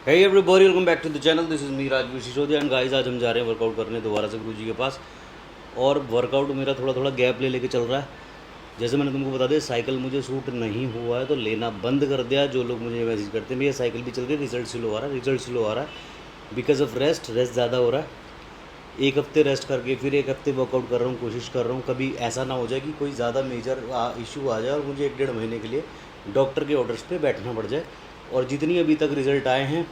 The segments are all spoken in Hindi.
Hey everybody, welcome back to the channel. This is me Rajveer Sisodia and guys, आज हम जा रहे हैं वर्कआउट करने दोबारा से गुरुजी के पास। और वर्कआउट मेरा थोड़ा थोड़ा गैप ले लेके चल रहा है। जैसे मैंने तुमको बता दिया, साइकिल मुझे सूट नहीं हुआ है तो लेना बंद कर दिया। जो लोग मुझे मैसेज करते हैं भैया साइकिल भी चल रही है, रिजल्ट स्लो आ रहा है, रिजल्ट स्लो आ रहा है बिकॉज ऑफ रेस्ट ज़्यादा हो रहा है। एक हफ्ते रेस्ट करके फिर एक हफ्ते वर्कआउट कर रहा हूँ, कोशिश कर रहा हूँ कभी ऐसा ना हो जाए कि कोई ज़्यादा मेजर इशू आ जाए और मुझे 1-1.5 महीने के लिए डॉक्टर के ऑर्डर्स पे बैठना पड़ जाए और जितनी अभी तक रिज़ल्ट आए हैं,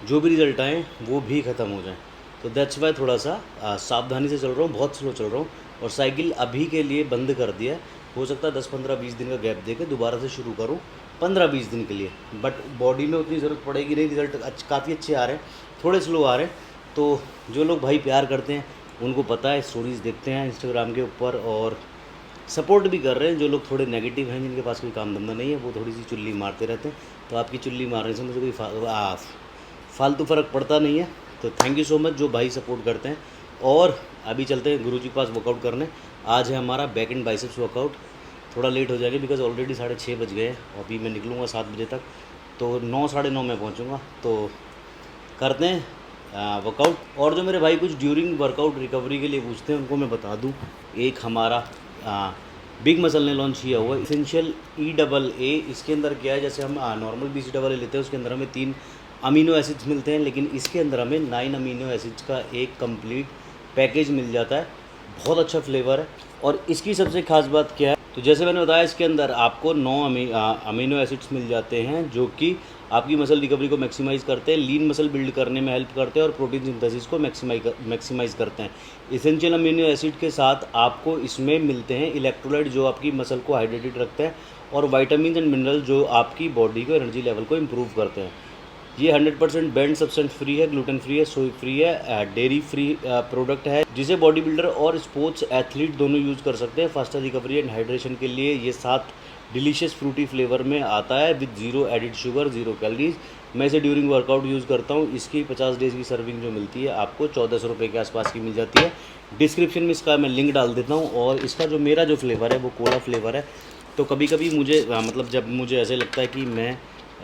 जो भी रिज़ल्ट आए वो भी ख़त्म हो जाए। तो दैट्स वाई थोड़ा सा सावधानी से चल रहा हूँ, बहुत स्लो चल रहा हूँ। और साइकिल अभी के लिए बंद कर दिया है। हो सकता है 10-15-20 दिन का गैप दे के दोबारा से शुरू करूँ 15-20 दिन के लिए, बट बॉडी में उतनी ज़रूरत पड़ेगी नहीं। रिज़ल्ट काफ़ी अच्छे आ रहे हैं, थोड़े स्लो आ रहे हैं। तो जो लोग भाई प्यार करते हैं उनको पता है, स्टोरीज़ देखते हैं इंस्टाग्राम के ऊपर और सपोर्ट भी कर रहे हैं। जो लोग थोड़े नेगेटिव हैं, जिनके पास कोई काम धंधा नहीं है, वो थोड़ी सी चुल्ली मारते रहते हैं। तो आपकी चुल्ली मारने से मुझे कोई फालतू फ़र्क पड़ता नहीं है। तो थैंक यू सो मच जो भाई सपोर्ट करते हैं। और अभी चलते हैं गुरुजी के पास वर्कआउट करने। आज है हमारा बैक एंड बाइसेप्स वर्कआउट। थोड़ा लेट हो जाएगा बिकॉज ऑलरेडी 6:30 बज गए हैं। अभी मैं निकलूँगा 7 बजे तक, तो 9-9:30 में पहुँचूँगा। तो करते हैं वर्कआउट। और जो मेरे भाई कुछ ड्यूरिंग वर्कआउट रिकवरी के लिए पूछते हैं उनको मैं बता दूँ, एक हमारा बिग मसल ने लॉन्च किया हुआ इसेंशियल EAA। इसके अंदर क्या है, जैसे हम नॉर्मल BCAA लेते हैं उसके अंदर हमें 3 अमीनो एसिड्स मिलते हैं, लेकिन इसके अंदर हमें 9 अमीनो एसिड्स का एक कंप्लीट पैकेज मिल जाता है। बहुत अच्छा फ्लेवर है। और इसकी सबसे खास बात क्या है, तो जैसे मैंने बताया इसके अंदर आपको 9 अमीनो एसिड्स मिल जाते हैं जो कि आपकी मसल रिकवरी को मैक्सिमाइज़ करते हैं, लीन मसल बिल्ड करने में हेल्प करते हैं और प्रोटीन सिंथेसिस को मैक्सिमाइज़ करते हैं। इसेंशियल अमीनो एसिड के साथ आपको इसमें मिलते हैं इलेक्ट्रोलाइट जो आपकी मसल को हाइड्रेटेड रखते हैं, और वाइटामिन एंड मिनरल जो आपकी बॉडी को एनर्जी लेवल को इम्प्रूव करते हैं। ये 100% बैंड सब्सटेंस फ्री है, ग्लूटेन फ्री है, सोई फ्री है, डेयरी फ्री प्रोडक्ट है, जिसे बॉडी बिल्डर और स्पोर्ट्स एथलीट दोनों यूज़ कर सकते हैं फास्टर रिकवरी एंड हाइड्रेशन के लिए। ये 7 डिलीशियस फ्रूटी फ्लेवर में आता है विद 0 एडिड शुगर, 0 कैलोरीज। मैं इसे ड्यूरिंग वर्कआउट यूज़ करता हूँ। इसकी 50 डेज़ की सर्विंग जो मिलती है आपको 1400 रुपये के आसपास की मिल जाती है। डिस्क्रिप्शन में इसका मैं लिंक डाल देता हूँ। और इसका जो मेरा जो फ्लेवर है वो कोला फ्लेवर है। तो कभी कभी मुझे मतलब जब मुझे ऐसे लगता है कि मैं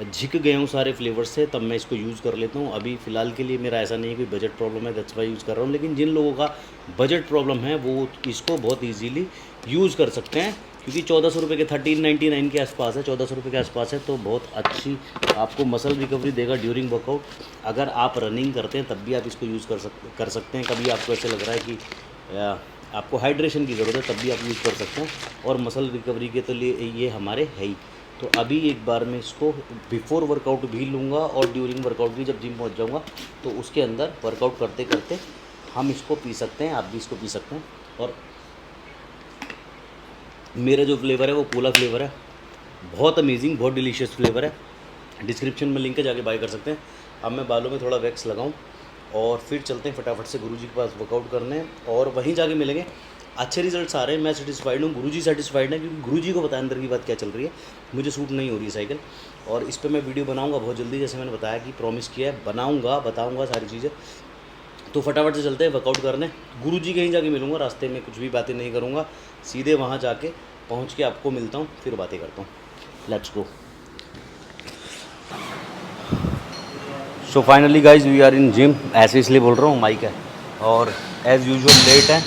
झिक गया हूँ सारे फ्लेवर्स से, तब मैं इसको यूज़ कर लेता हूँ। अभी फ़िलहाल के लिए मेरा ऐसा नहीं है कोई बजट प्रॉब्लम है, दैट्स वाई यूज़ कर रहा हूँ। लेकिन जिन लोगों का बजट प्रॉब्लम है वो इसको बहुत इजीली यूज़ कर सकते हैं, क्योंकि 1400 रुपये के 1399 के आसपास है, 1400 रुपये के आसपास है। तो बहुत अच्छी आपको मसल रिकवरी देगा ड्यूरिंग वर्कआउट। अगर आप रनिंग करते हैं तब भी आप इसको यूज़ कर सकते हैं। कभी आपको ऐसे लग रहा है कि आपको हाइड्रेशन की ज़रूरत है, तब भी आप यूज़ कर सकते हैं। और मसल रिकवरी के तो लिए ये हमारे है ही। तो अभी एक बार मैं इसको बिफोर वर्कआउट भी लूँगा और ड्यूरिंग वर्कआउट भी, जब जिम पहुँच जाऊँगा तो उसके अंदर वर्कआउट करते करते हम इसको पी सकते हैं, आप भी इसको पी सकते हैं। और मेरा जो फ्लेवर है वो कोला फ्लेवर है, बहुत अमेजिंग, बहुत डिलीशियस फ्लेवर है। डिस्क्रिप्शन में लिंक है, जाके बाय कर सकते हैं। अब मैं बालों में थोड़ा वैक्स लगाऊँ और फिर चलते हैं फटाफट से गुरुजी के पास वर्कआउट करने, और वहीं जाके मिलेंगे। अच्छे रिजल्ट्स आ रहे हैं, मैं सेटिस्फाइड हूँ, गुरुजी सेटिस्फाइड है, क्योंकि गुरुजी को पता है अंदर की बात क्या चल रही है। मुझे सूट नहीं हो रही है साइकिल, और इस पर मैं वीडियो बनाऊंगा बहुत जल्दी, जैसे मैंने बताया कि प्रॉमिस किया है, बनाऊंगा, बताऊंगा सारी चीज़ें। तो फटाफट से चलते हैं वर्कआउट करने। गुरुजी कहीं जाके मिलूँगा, रास्ते में कुछ भी बातें नहीं करूँगा, सीधे वहाँ जाके पहुँच के आपको मिलता हूँ, फिर बातें करता हूँ। Let's go. So finally guys we are in gym. ऐसे इसलिए बोल रहा हूँ, माइक है और एज़ यूजुअल लेट है।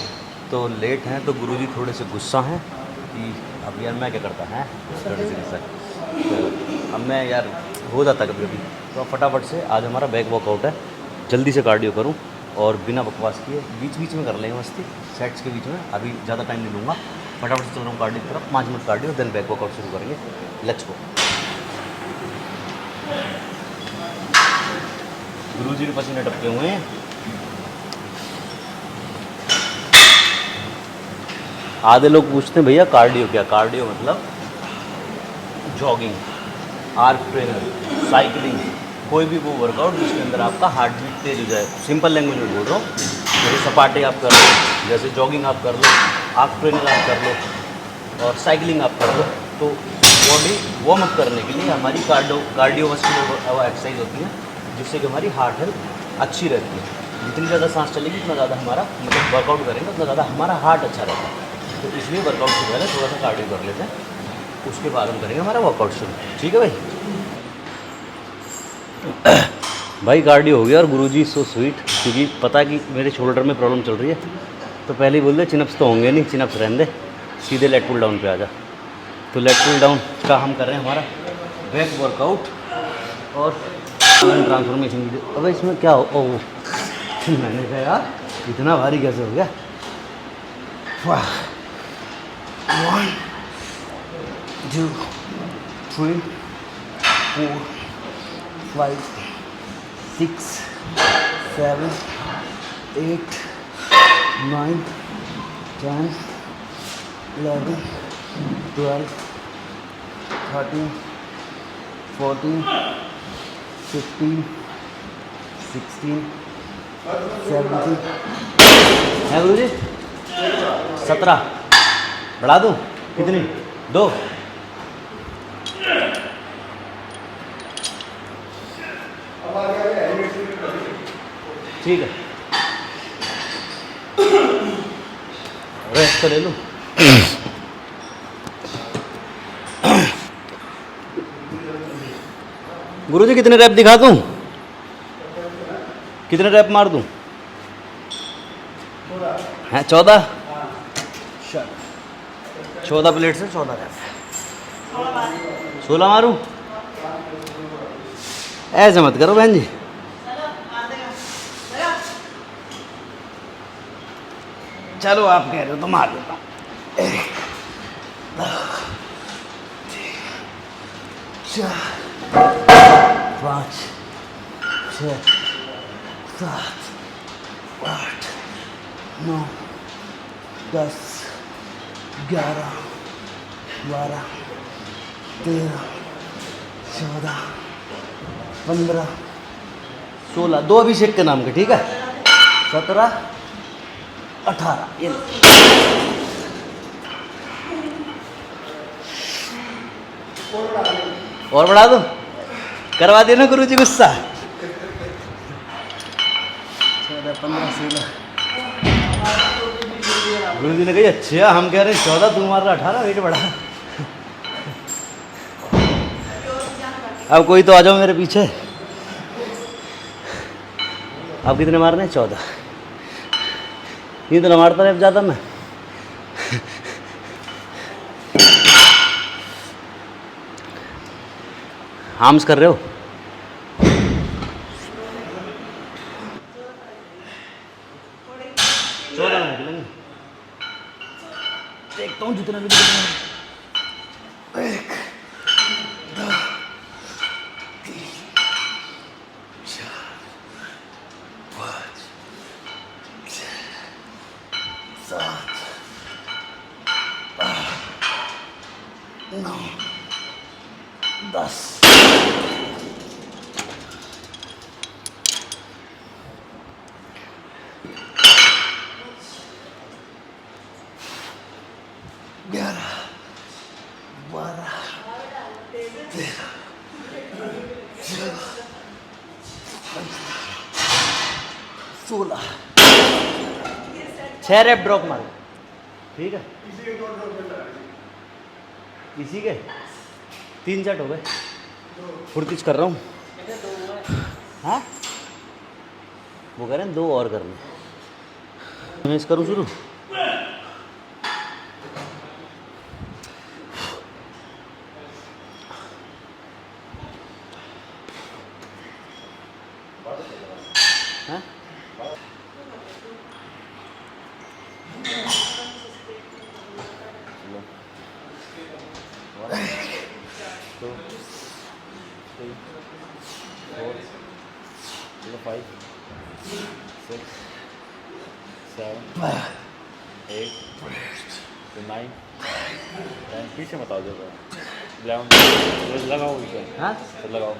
तो लेट हैं तो गुरुजी थोड़े से गुस्सा हैं कि अब यार मैं क्या करता है थोड़ी सी गुस्सा। तो अब मैं यार हो जाता कभी कभी। तो अब फटाफट से आज हमारा बैक वर्कआउट है, जल्दी से कार्डियो करूं और बिना बकवास किए बीच बीच में कर लेंगे मस्ती, सेट्स के बीच में। अभी ज़्यादा टाइम नहीं लूँगा, फटाफट से चल रहा हूँ कार्डियो की तरफ। 5 minute cardio, then back workout शुरू करेंगे। Let's go. गुरुजी के पसीने टपके हुए हैं। आधे लोग पूछते हैं भैया कार्डियो क्या? कार्डियो मतलब जॉगिंग, आर्क ट्रेनर, साइकिलिंग, कोई भी वो वर्कआउट जिसके अंदर आपका हार्ट बीट तेज हो जाए। सिंपल लैंग्वेज में बोल रहा हूँ, जैसे सपाटे आप कर लो, जैसे जॉगिंग आप कर लो, आर्क ट्रेनर आप कर लो, और साइकिलिंग आप कर लो। तो बॉडी वार्म अप करने के लिए हमारी कार्डियोवास्कुलर एक्सरसाइज होती है, जिससे कि हमारी हार्ट हेल्थ अच्छी रहती है। जितनी ज़्यादा सांस चलेगी उतना ज़्यादा हमारा मतलब वर्कआउट करेंगे उतना ज़्यादा हमारा हार्ट अच्छा रहता है। तो इसलिए वर्कआउट से पहले थोड़ा सा कार्डियो कर लेते हैं, उसके बाद हम करेंगे हमारा वर्कआउट शुरू। ठीक है भाई। भाई कार्डियो हो गया और गुरुजी सो स्वीट, क्योंकि पता कि मेरे शोल्डर में प्रॉब्लम चल रही है, तो पहले ही बोल दे चिनअप्स तो होंगे नहीं, चिनअप्स रहने दे, सीधे लेट पुल डाउन पे आ जा। तो लेट पुल डाउन का हम कर रहे हैं हमारा बैक वर्कआउट और ट्रांसफॉर्मेशन वीडियो। अब इसमें क्या हो, ओह मैंने कहा यार इतना भारी कैसे हो गया। 1 2 3 4 5 6 7 8 9 10 11 12 13 14 15 16 17 है गुरु जी 17 बढ़ा दूँ कितनी 2 ठीक है रेस्ट तो ले लूँ। गुरुजी कितने रैप दिखा दूँ, कितने रैप मार दूँ? हैं 14 14 प्लेट से 14 रैप 16 मारूँ? ऐसे मत करो बहन जी। चलो आप कह रहे हो तो मार देता हूँ। 4 5 6 7 8 9 10 11 12 13 14 15 16 2 अभिषेक के नाम के, ठीक है 17 18 ये और बढ़ा दो, करवा देना गुरु जी गुस्सा। 14 15 16 गुरु जी ने कही अच्छा हम कह रहे हैं 14 तू मार रहा 18 वेट बढ़ा। अब कोई तो आ जाओ मेरे पीछे। अब कितने मारने हैं 14 ये तो ना मारता रहे अब ज़्यादा मैं। हार्म्स कर रहे हो 14 मिनट लेंगे, देखता हूँ जितना भी 1 2 3 4 5 6 7 8 9 10 11 12 13 14 16 6 रैप ड्रॉप मारो, ठीक है इसी के 3 सेट हो गए। फुर्तीच कर रहा हूँ। हाँ वो कह रहे हैं 2 और करने, मैं इस करूँ शुरू। हाँ 1 2 3 4 5 6 7 8 9 10 पीछे मत आओ जरा 11 लगाओ इसे। हाँ तो लगाओ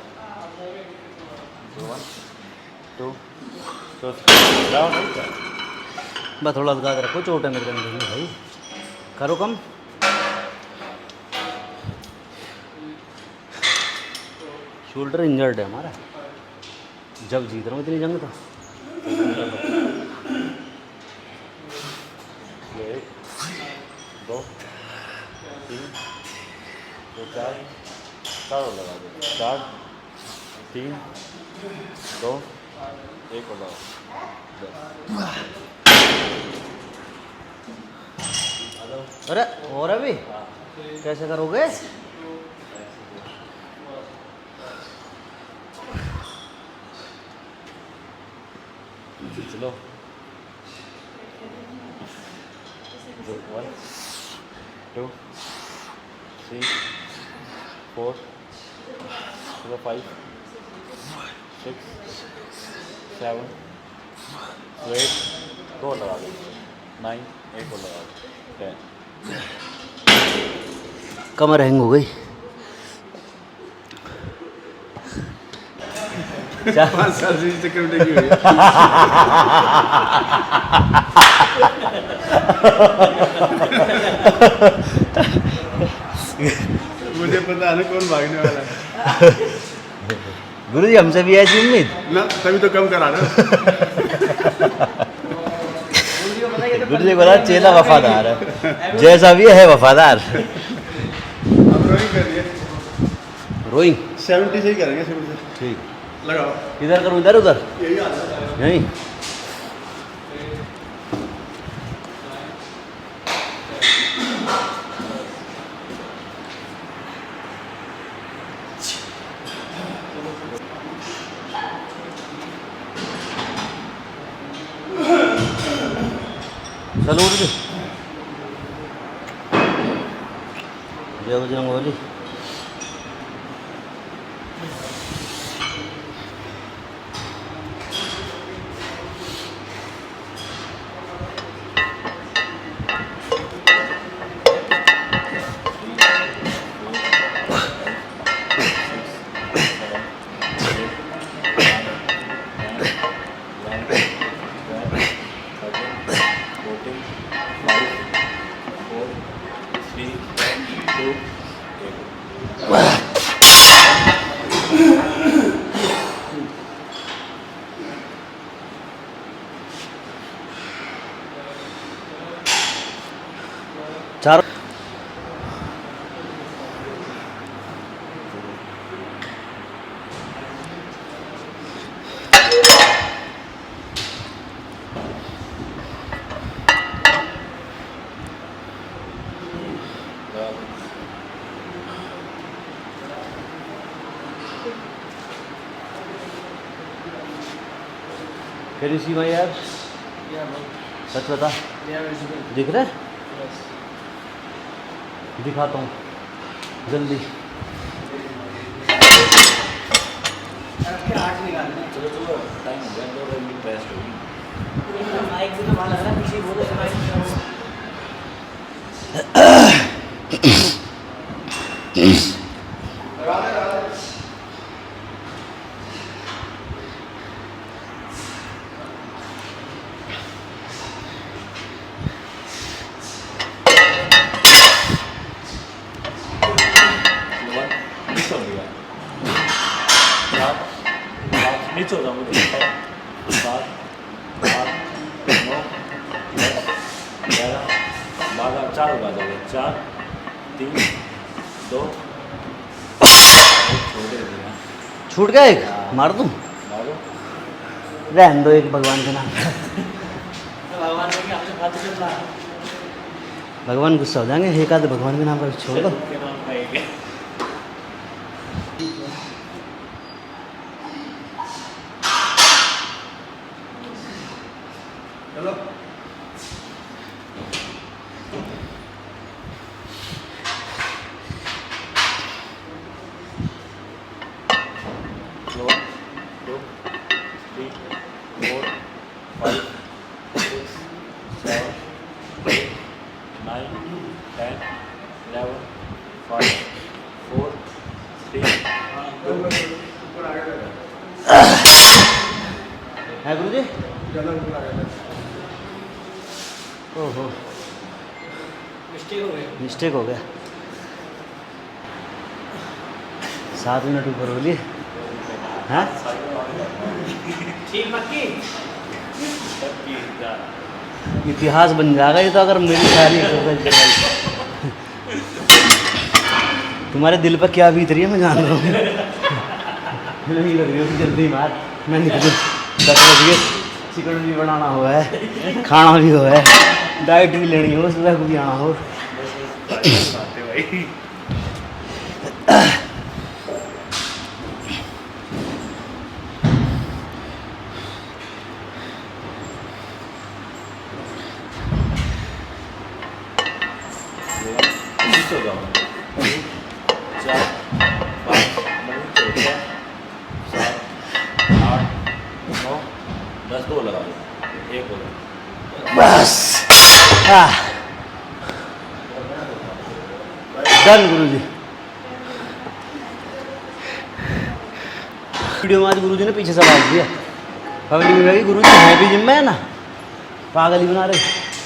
1 2 तो लगाओ बस थोड़ा लगा के रखो, चोट है मेरे कंधे में भाई, करो कम। शोल्डर इंजर्ड है हमारा, जब जीत रहा हूँ इतनी जंग तो 1 2 3 4 4 लगा दो 4 3 2 1 और लगाओ। अरे और अभी कैसे करोगे? चलो 1 2 3 4 चलो 5 6 7 8 2 लगा दो 9 1 और लगा दो 10। कमर हैंग हो गई। क्या 5 साल से इस चक्कर में लगी हुई है। मुझे पता है ना कौन भागने वाला है गुरु जी हमसे भी ऐसी उम्मीद। ना, तभी तो कम करा ना। गुरु जी बोला चेला वफादार है, जैसा भी है वफादार। अब रोइंग कर रही है। रोइंग 70 से ही करेंगे, 70 से ठीक। लगाओ। इधर करूँ इधर उधर? यही आ रहा है। नहीं चलो उठ गए। जय बजरंग बली। चार Can you see my abs? सच बता, दिख रहा है? दिखाता हूँ जल्दी। चलो चलो टाइम हो गया, 2 मिनट रेस्ट होगी। नीचे हो जाऊंगा 7 8 9 11 12 4 हो जाओगे 4 3 2 छोड़ दे दिया। छूट गया एक, मार दूँ? मारो। रहने दो एक भगवान के नाम। भगवान गुस्सा हो जाएंगे, एक आधे भगवान के नाम पर छोड़ दो। के नाम का एक है। चलो है गुरु जी? ज़्यादा ऊपर आ गया। ओहो मिस्टेक हो गया। 7 मिनट ऊपर बोलिए। हाँ इतिहास बन जाएगा ये तो, अगर मेरी सारी तुम्हारे दिल पर क्या बीत रही है मैं जान रहा हूँ। नहीं लग रही है जल्दी मार मैं निकलूँ 10 बज गए चिकन भी बनाना हुआ है खाना भी हुआ है डाइट भी लेनी हो सुबह को भी आना हो भाई बस डन गुरुजी वीडियो में आज गुरुजी ने पीछे सवाल दिया पब्लिक में लगी गुरुजी है भी जिम में है ना पागल ही बना रहे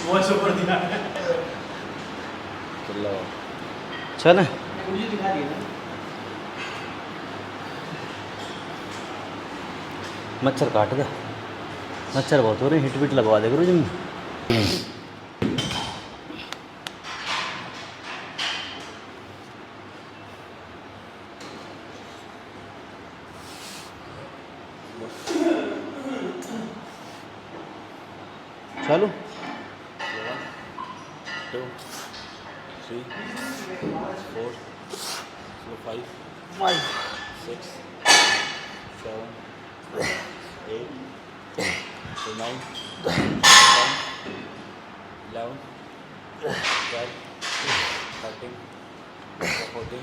वो सुपर दिया चल मच्छर काट दे मच्छर बहुत हो रहे हैं हिट विट लगवा दे गुरुजी में चलो 2 3 4 5 6 7 8 9 10 11 12 13 14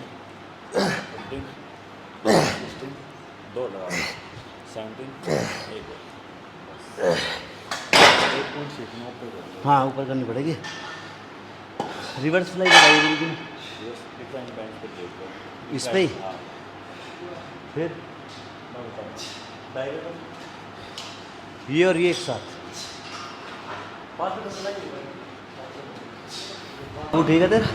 15 16 दो लगा 17 एक पॉइंट सीखना ऊपर हाँ ऊपर करनी पड़ेगी रिवर्स फ्लाई बताइए गुरुजी ने डिफरेंट बैंड पे देखो इस पे ही? हाँ फिर मैं बताऊँ ये और ये एक साथ वो ठीक है तेरा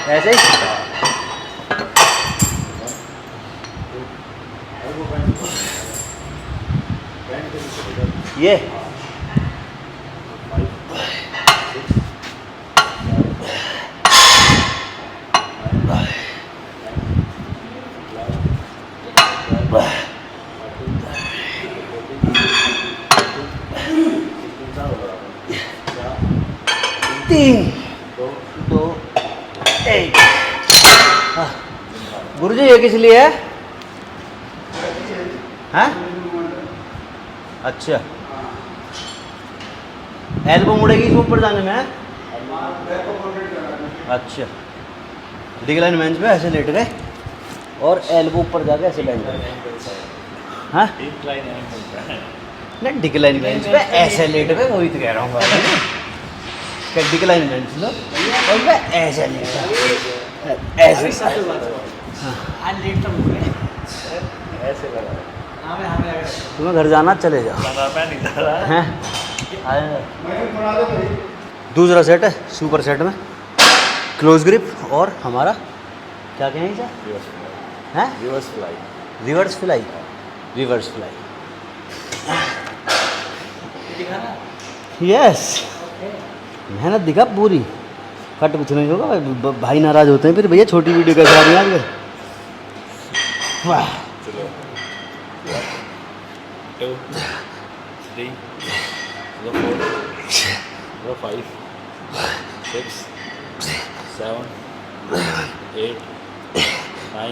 ऐसे ही ये तीन दो एक गुरुजी ये किस लिए है हैं अच्छा एल्बो मुड़ेगी इसमें ऊपर जाने में है? अच्छा डिक्लाइन बेंच पे ऐसे लेट गए और एल्बो ऊपर जाके ऐसे बैठ गए हाँ नहीं डिक्लाइन बेंच पे ऐसे लेट गए वही तो कह रहा हूँ डिक्लाइन बेंच लो और मैं ऐसे लेट ऐसे ऐसे लगा तुम्हें घर जाना चले जाओ हैं दूसरा सेट है सुपर सेट में क्लोज ग्रिप और हमारा क्या कहें इसे हैं reverse fly reverse fly reverse fly yes मेहनत दिखा पूरी कट कुछ नहीं होगा भाई नाराज होते हैं फिर भैया छोटी वीडियो कैसे आ रही है आपके वाह चलो 2 3 4 5 6 7 8 9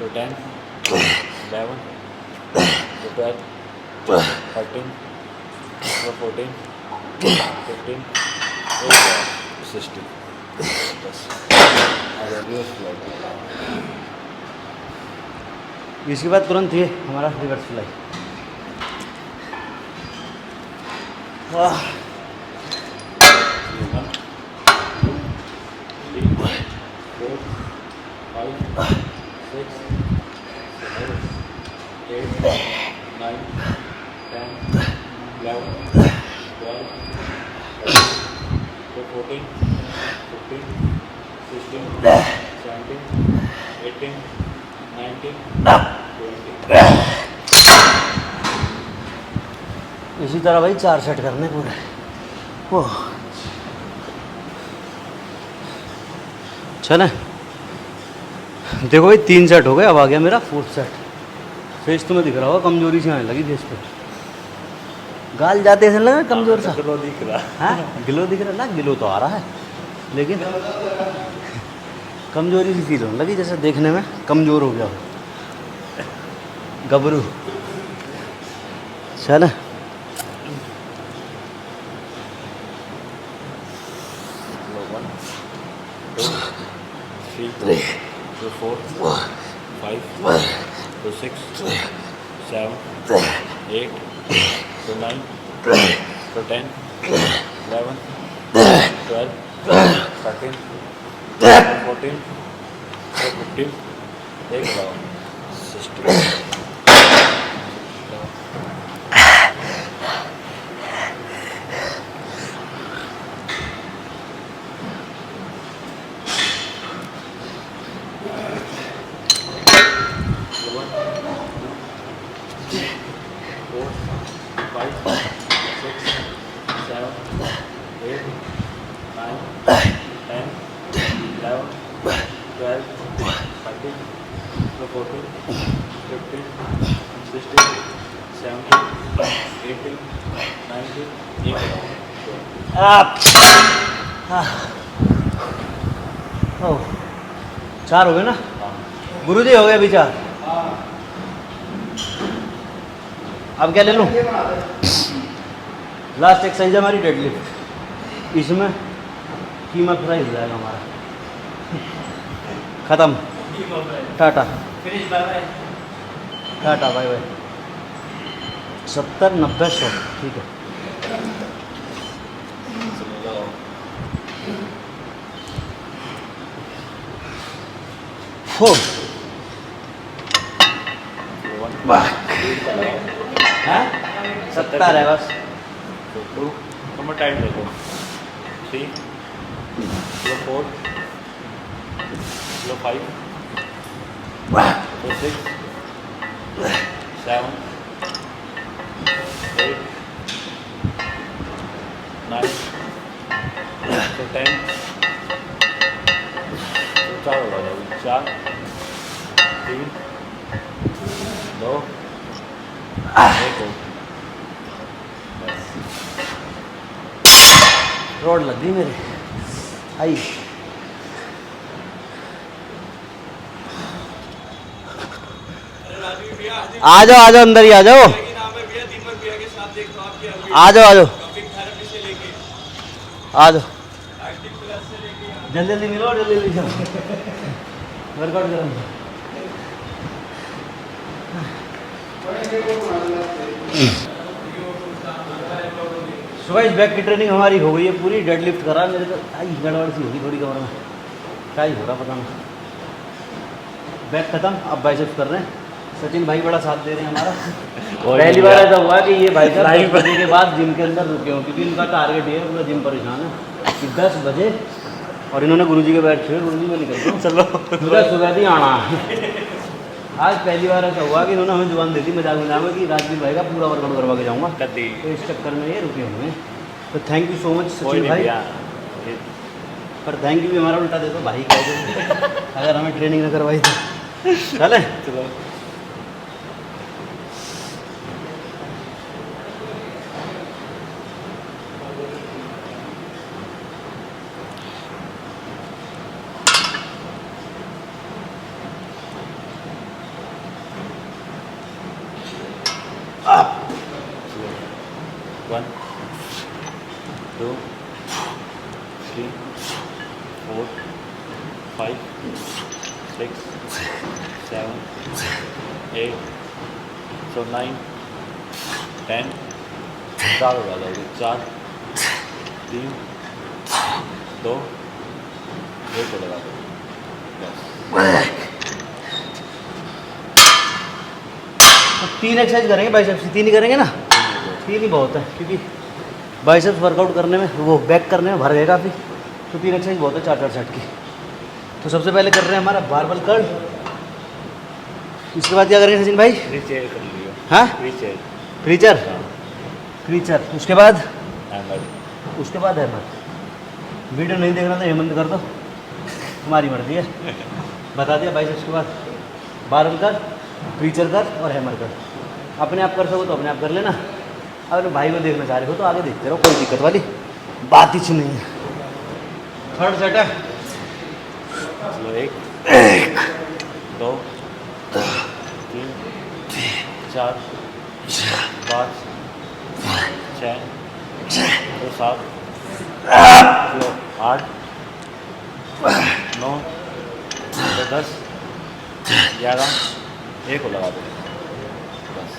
10 11 12 13 14 15 16 बस रिवर्स फ्लाई इसके बाद तुरंत ये हमारा रिवर्स फ्लाई वाह 19 इसी तरह भाई 4 सेट करने पूरे ओह चले देखो भाई 3 सेट हो गए, अब आ गया मेरा 4th सेट। फेस तुम्हें दिख रहा होगा कमजोरी से आने लगी फेस पे, गाल जाते ऐसे लगा कमजोर सा। ग्लो दिख रहा। हाँ गिलो दिख रहा ना, गिलो तो आ रहा है लेकिन कमजोरी सी फील होने लगी, जैसे देखने में कमजोर हो गया हो, गबरू। चल Slow 1, 2, 3, 4, 5, 6, 7, 8, 9, 10, 11, 12, 13, 14, 15, एक लगाओ 16। ओह 4 हो गए ना गुरुजी, हो गए अभी 4। अब क्या ले लूँ? लास्ट एक्सरसाइज है हमारी डेडलिफ्ट, इसमें कीमा फ्राई हो जाएगा हमारा। ख़त्म, टाटा टाटा बाय बाय। 70, 90, 100 ठीक है। हो हाँ 70 है बस। तो टाइम देखो 3, 4, 5, 6, 7, 8, 9, 10, 4 होगा 4, 3, 2, 1 हो। रोड लग गई मेरे आई। आ जाओ अंदर ही आ जाओ, आ जाओ जल्दी जल्दी मिलो, जल्दी जल्दी जाओ वर्कआउट करो। सुबह इस बैक की ट्रेनिंग हमारी हो गई है पूरी, डेडलिफ्ट करा मेरे को। आई गड़बड़ सी होगी थोड़ी कमर में, क्या ही हो रहा पता नहीं। बैक खत्म, अब बाइसेप्स कर रहे हैं। सचिन भाई बड़ा साथ दे रहे हैं हमारा। पहली बार ऐसा हुआ कि ये भाई साहब 10 बजे के बाद जिम के अंदर रुके हों, क्योंकि इनका टारगेट ये है, पूरा जिम परेशान है कि 10 बजे, और इन्होंने गुरुजी के बैठ छुए, गुरुजी में निकल दो चलो सुबह ही आना है। आज पहली बार ऐसा हुआ कि इन्होंने हमें जुबान दी थी मजाक में कि राजवीर भाई का पूरा वर्कआउट करवा के जाऊँगा, तो इस चक्कर में ये रुके हुए हैं। तो thank you so much Sachin भाई, पर थैंक यू भी हमारा उल्टा दे दो भाई कह अगर हमें ट्रेनिंग न करवाई तो। चले चलो One, 2, 3, 4, 5, 6, 7, 8, so 9, 10, 4 होगा जाओगे 4, 3, 2, 1 को लगा दो बस। तो 3 एक्सरसाइज करेंगे बाइसेप्स, 3 ही करेंगे ना, 3 ही बहुत है, क्योंकि बाइसेप्स वर्कआउट करने में, वो बैक करने में भर गए काफ़ी, तो 3 एक्सरसाइज बहुत है 4-4 सेट की। तो सबसे पहले कर रहे हैं हमारा बारबल कर्ल, इसके बाद क्या करेंगे सचिन भाई? रीचेयर कर लियो। हाँ रीचेयर, क्रीचर, क्रीचर, उसके बाद हैमर, हैमर। वीडियो नहीं देखना तो हेमंत कर दो। तुम्हारी मर्जी है। बता दिया भाई उसके बाद बारल कर, प्रीचर कर और हैमर कर। अपने आप कर सको तो अपने आप कर लेना, अगर भाई को देखना चाह रहे हो तो आगे देखते रहो, कोई दिक्कत वाली बात ही नहीं है। थर्ड सेट है। चलो 1 2 3 4 5 6 7 8 9 10 11 एक को लगा दो बस।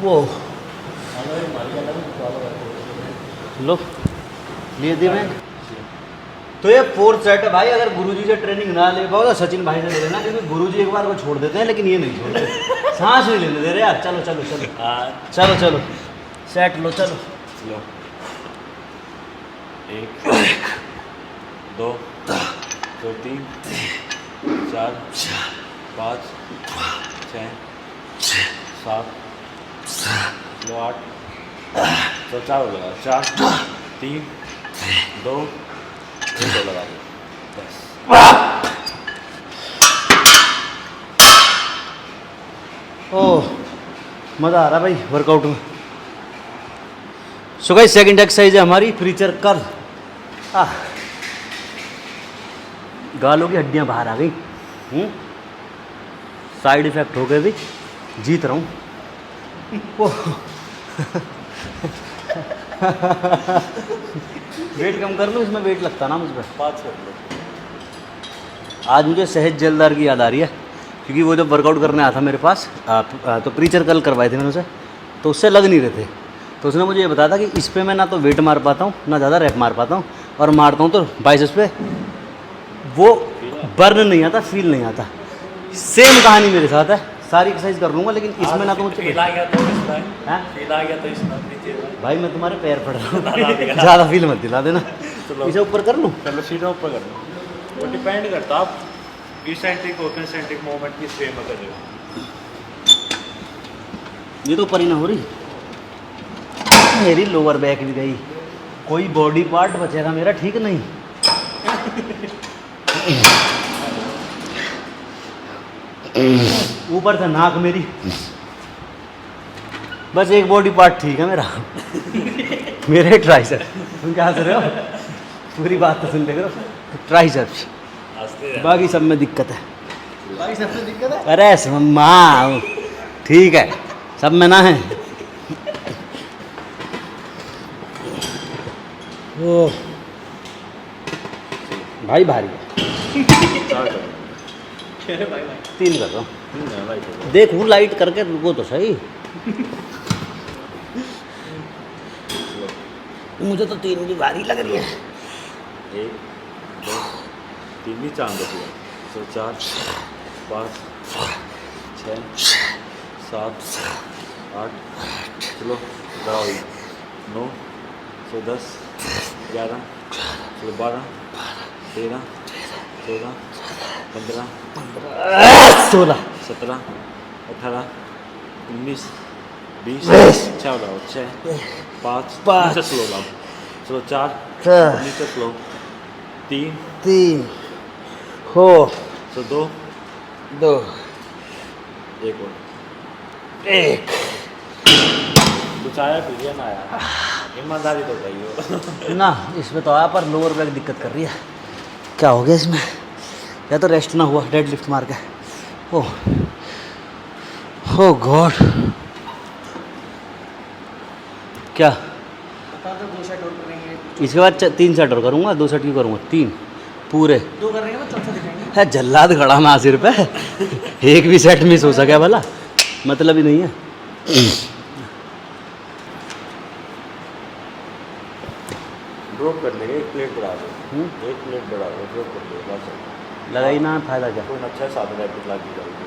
वो लो लिए दिए मैं। तो ये फोर्थ सेट है भाई। अगर गुरुजी से ट्रेनिंग ना ले पाओ तो सचिन भाई से ले लेना, क्योंकि गुरुजी एक बार को छोड़ देते हैं लेकिन ये नहीं छोड़ते, सांस नहीं लेने दे रहे यार। चलो चलो चलो चलो चलो सेट लो चलो। चलो 1 2 3 4 5 6 7 लो 8 तो 4 लगा 4 3 2 1 लगा दो बस। ओह मज़ा आ रहा भाई वर्कआउट में। सो गाइस सेकंड एक्सरसाइज है हमारी प्रीचर कर्ल। गालों की हड्डियां बाहर आ गई। साइड इफेक्ट हो गए भी, जीत रहा हूँ। वेट कम कर लूँ, इसमें वेट लगता ना मुझ पर। 5 कर लो। आज मुझे सहज जलदार की याद आ रही है, क्योंकि वो जब वर्कआउट करने आया था मेरे पास तो प्रीचर कर्ल करवाए थे मैंने उसे, तो उससे लग नहीं रहे थे। तो उसने मुझे ये बताया था कि इस पे मैं ना तो वेट मार पाता हूँ ना ज़्यादा रैप मार पाता हूँ, और मारता हूँ तो बाइसेप्स पे वो बर्न नहीं आता, फील नहीं आता। सेम कहानी मेरे साथ है, सारी एक्सरसाइज कर लूँगा लेकिन इसमें ना तो मुझे फील आ गया तो इसमें हाँ? फील आ गया तो इसमें नीचे भाई मैं तुम्हारे पैर पड़ रहा हूँ, ज़्यादा फील मत दिला देना। चलो। इसे ऊपर कर लूँ? चलो सीधा ऊपर कर लो। वो डिपेंड करता आप इसेंट्रिक और कंसेंट्रिक मूवमेंट किस वे में करेगा। ये तो ऊपर ही ना हो रही, मेरी लोअर बैक भी गई, कोई बॉडी पार्ट बचेगा मेरा ठीक नहीं। ऊपर से नाक मेरी, बस एक बॉडी पार्ट ठीक है मेरा, मेरे ट्राइसेप्स। तुम क्या हंस रहे हो? पूरी बात तो सुन ले करो। ट्राइसेप्स, बाकी सब में दिक्कत है। भाई सबसे दिक्कत है। अरे माँ ठीक है, सब में ना है। ओ भाई भारी है। 3 कर रहा हूँ, देखूँ लाइट करके, रुको तो सही। मुझे तो 3 भी भारी लग रही है। 1 2 3 भी चांद हो गया। तो 4 5 6 7 8 चलो 9 10 11 12 13 14 15 16 17 18 19 20 6 लगाओ 6 5 नीचे स्लो लगाओ। चलो 4 नीचे स्लो 3 हो तो 2 2 1 और 1 कुछ आया फिर या ना आया ईमानदारी तो चाहिए ना। इसमें तो आया पर लोअर बैक दिक्कत कर रही है। क्या हो गया इसमें? या तो रेस्ट ना हुआ डेड लिफ्ट मार के। ओह गॉड, क्या इसके बाद 3 सेट और करूँगा? 2 सेट क्यों करूँगा? 3 पूरे 2 कर रहे हैं, चौथा दिखाएंगे। है। जल्लाद खड़ा ना सिर पे, एक भी सेट मिस हो सके भला, मतलब ही नहीं है। ड्रॉप कर लेंगे। 1 प्लेट बढ़ा दो, 1 प्लेट बढ़ा दो, ड्रॉप कर लेंगे बस। लगा ही ना, फायदा क्या कोई अच्छा 7 रैपिड लग जाएगी।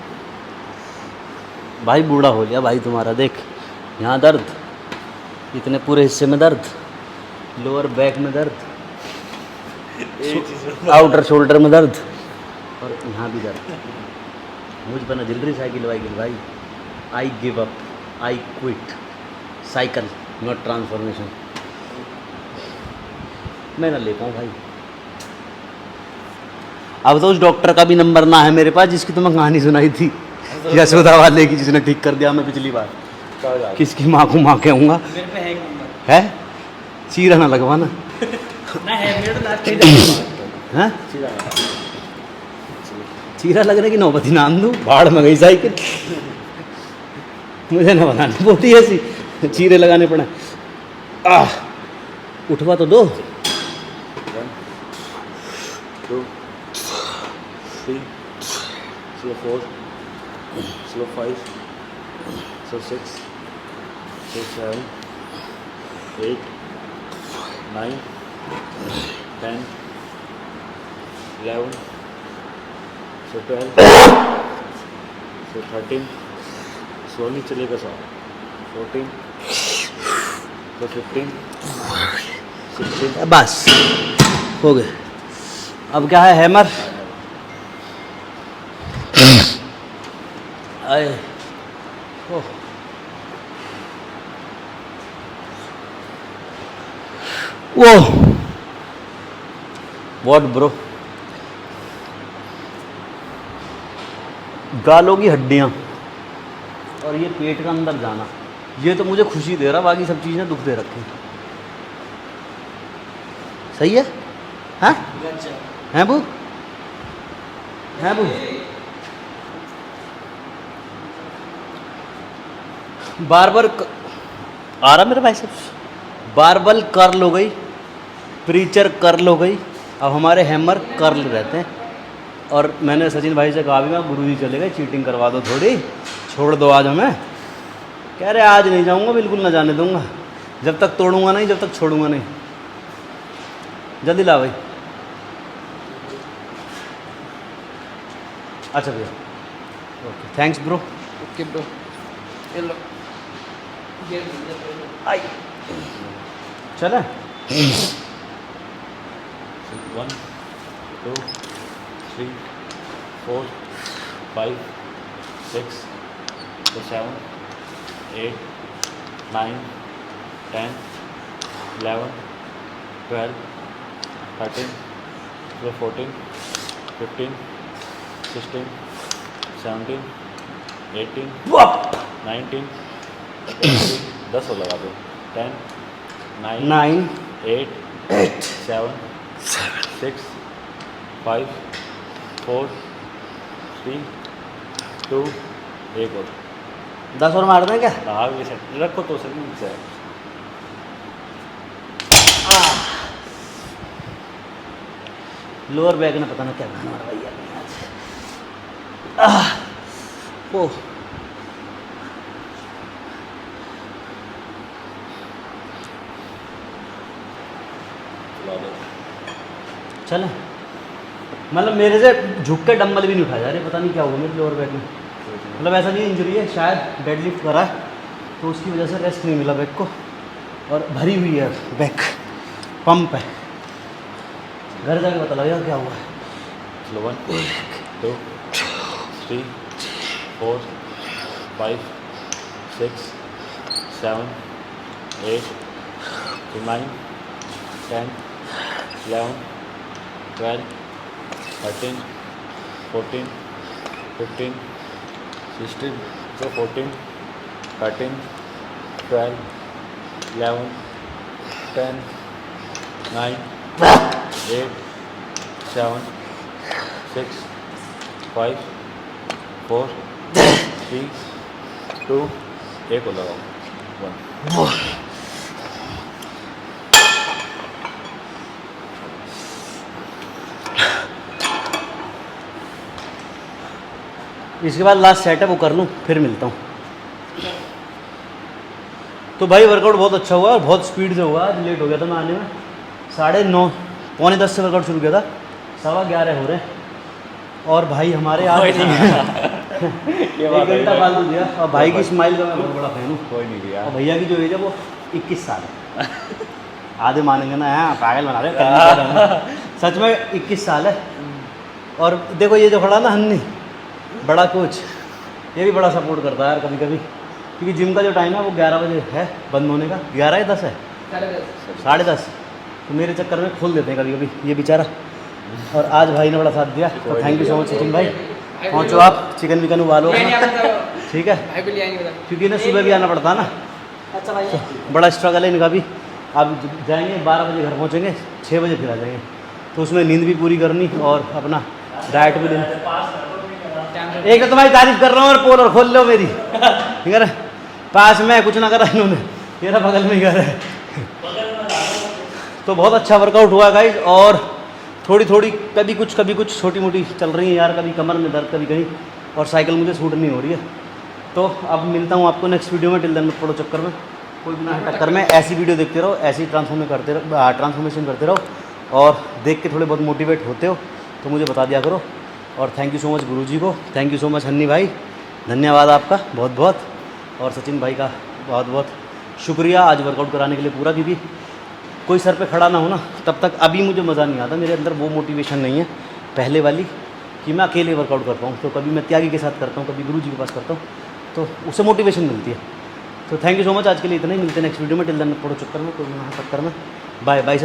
भाई? बूढ़ा हो गया भाई तुम्हारा, देख यहाँ दर्द, इतने पूरे हिस्से में दर्द, लोअर बैक में दर्द, आउटर शोल्डर में दर्द, और यहाँ भी दर्द। मुझ पर न जल रही साइकिल वाइकिल भाई। I give up, I quit, cycle not transformation. मैं ना ले पाऊँ भाई। अब तो उस डॉक्टर का भी नंबर ना है मेरे पास जिसकी तुम्हें कहानी सुनाई थी यशोदा वाले की, जिसने ठीक कर दिया मैं पिछली बार। किसकी माँ को माँ कहूँगा। मेरे पे है एक नंबर है चीरा ना लगवाना ना है मेरे तो लास्ट हैं। चीरा लगने की नौबती नाम दूँ, भाड़ में गई साइकिल। मुझे ना बनानी बोटी ऐसी चीरे लगाने पड़े। उठवा तो दो। 1 2 3 slow 4 slow 5 slow 6 slow 7 8 9 10 11 so 12 so 13 slowly चलेगा सर 14 so 15 16 बस हो गए। अब क्या है हैमर। आए ओह वो व्हाट ब्रो। गालों की हड्डियाँ और ये पेट का अंदर जाना, ये तो मुझे खुशी दे रहा, बाकी सब चीज़ें दुख दे रखी। सही है हाँ हैं बू, हैं बू। बारबर आ रहा मेरे भाई से, बारबल कर्ल हो गई, प्रीचर कर्ल हो गई, अब हमारे हैमर कर्ल रहते हैं। और मैंने सचिन भाई से कहा भी मैं गुरुजी चले गए, चीटिंग करवा दो थोड़ी, छोड़ दो आज हमें। कह रहे आज नहीं जाऊंगा, बिल्कुल ना जाने दूंगा, जब तक तोड़ूंगा नहीं, जब तक छोड़ूंगा नहीं। जल्दी ला भाई। अच्छा भैया okay thanks bro. Okay bro ये लो ये आई चले 1 2 3 4 5 6 7 8 9 10 11 12 13 14 15 16 17 18 19 20 10 और लगा दो 10 9 9 8 7 6 5 4 3 2 1 और 10 और मार दें क्या। हाँ ये सेट रखो तो सही नीचे है। लोअर बैक ने पता ना क्या खाना मारा भैया ने आज। ओ चले मतलब मेरे से झुक के डंबल भी नहीं उठाया जा रहे, पता नहीं क्या होगा मेरे लोअर बैक में। मतलब ऐसा नहीं इंजरी है, शायद डेडलिफ्ट करा है तो उसकी वजह से रेस्ट नहीं मिला बैक को, और भरी हुई है बैक, पंप है। घर जाके पता लगेगा क्या हुआ है। चलो 1 2 3 4 5 6 7 8 9 10 11 12 13 14 15 16 so 14 13 12 11 10 9 8 7 6 5 4 3 2 1 को लगाओ 1 इसके बाद लास्ट सेट है वो कर लूँ फिर मिलता हूँ। तो भाई वर्कआउट बहुत अच्छा हुआ और बहुत स्पीड से हुआ। आज लेट हो गया था मैं आने में, 9:30 पौने 10 से वर्कआउट शुरू किया था, 11:15 हो रहे हैं। और भाई हमारे आज ये 1 घंटा फालतू दिया। और भाई की स्माइल का मैं बहुत बड़ा फैन हूँ। कोई नहीं दिया। और भैया की जो एज है वो 21 साल है। आधे मानेंगे ना, हाँ पागल बना रहे सच में 21 साल है। और देखो ये जो खड़ा ना हन्नी बड़ा कोच, ये भी बड़ा सपोर्ट करता है यार कभी कभी, क्योंकि जिम का जो टाइम है वो 11 बजे है बंद होने का। 11 या 10 है, 10:30। तो मेरे चक्कर में खोल देते हैं कभी कभी ये बेचारा। और आज भाई ने बड़ा साथ दिया, तो thank you so much Sachin भाई। पहुँचो आप, चिकन विकन उबालो ठीक है, भाई बिरयानी बता। क्योंकि इन्हें सुबह भी आना पड़ता है ना, अच्छा भाई बड़ा स्ट्रगल है इनका भी। अब जाएंगे 12 बजे घर पहुँचेंगे, 6 बजे फिर आ जाएंगे, तो उसमें नींद भी पूरी करनी और अपना डाइट भी लेनी। एक तो तुम्हारी तारीफ कर रहा हूँ और पोलर खोल लो मेरी ठीक है ना, पास में कुछ ना करा इन्होंने, मेरा बगल में ही घर है। तो बहुत अच्छा वर्कआउट हुआ गाइज, और थोड़ी थोड़ी कभी कुछ छोटी मोटी चल रही है यार, कभी कमर में दर्द कभी कहीं, और साइकिल मुझे सूट नहीं हो रही है। तो अब मिलता हूँ आपको नेक्स्ट वीडियो में। टिल देन मत पड़ो चक्कर में, कोई भी ना टक्कर में, ऐसी वीडियो देखते रहो, ऐसी ट्रांसफॉर्मेशन करते रहो, और देख के थोड़े बहुत मोटिवेट होते हो तो मुझे बता दिया करो। और थैंक यू सो मच गुरुजी को, थैंक यू सो मच हन्नी भाई, धन्यवाद आपका बहुत बहुत, और सचिन भाई का बहुत बहुत शुक्रिया आज वर्कआउट कराने के लिए पूरा, क्योंकि कोई सर पे खड़ा ना हो ना तब तक अभी मुझे मज़ा नहीं आता, मेरे अंदर वो मोटिवेशन नहीं है पहले वाली कि मैं अकेले वर्कआउट करता हूँ। तो कभी मैं त्यागी के साथ करता हूँ, कभी गुरुजी के पास करता हूँ, तो उससे मोटिवेशन मिलती है। तो थैंक यू सो मच, आज के लिए इतना ही, मिलते हैं नेक्स्ट वीडियो में। टिल देन मत पड़ो चक्कर में, कोई ना टक्कर में, बाय बाय।